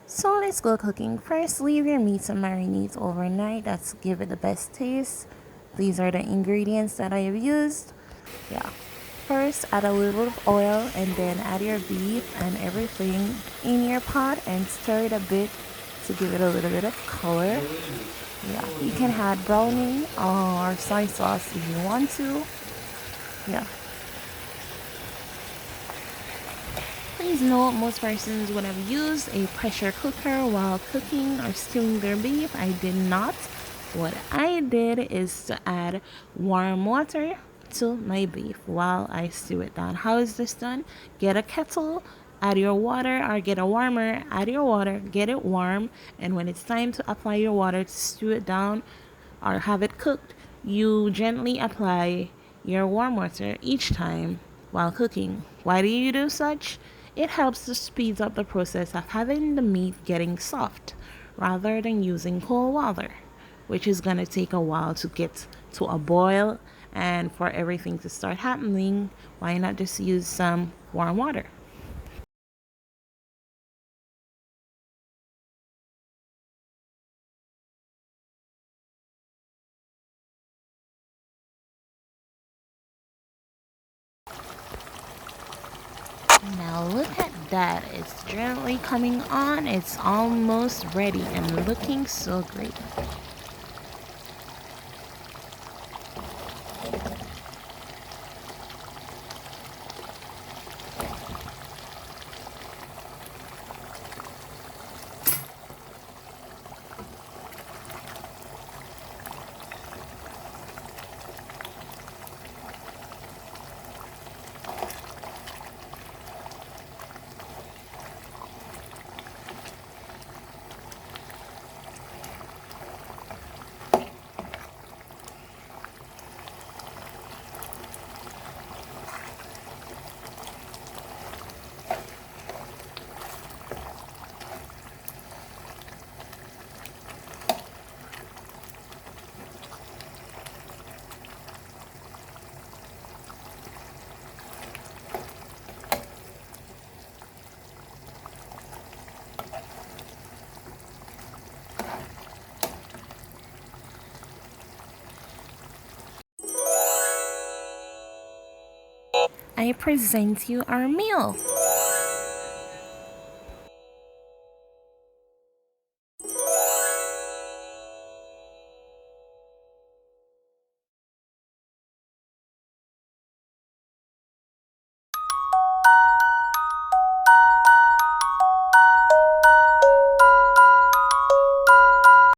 So let's go cooking. First, leave your meat to marinate overnight. That's give it the best taste. These are the ingredients that I have used. Yeah. First, add a little of oil and then add your beef and everything in your pot and stir it a bit to give it a little bit of color. Yeah, you can add browning or soy sauce if you want to. Yeah. Please note, most persons would have used a pressure cooker while cooking or stewing their beef. I did not. What I did is to add warm water to my beef while I stew it down. How is this done? Get a kettle, add your water, or get a warmer, add your water, get it warm, and when it's time to apply your water to stew it down or have it cooked, you gently apply your warm water each time while cooking. Why do you do such? It helps to speed up the process of having the meat getting soft rather than using cold water, which is going to take a while to get to a boil and for everything to start happening. Why not just use some warm water? Now look at that. It's gently coming on. It's almost ready and looking so great. I present you our meal.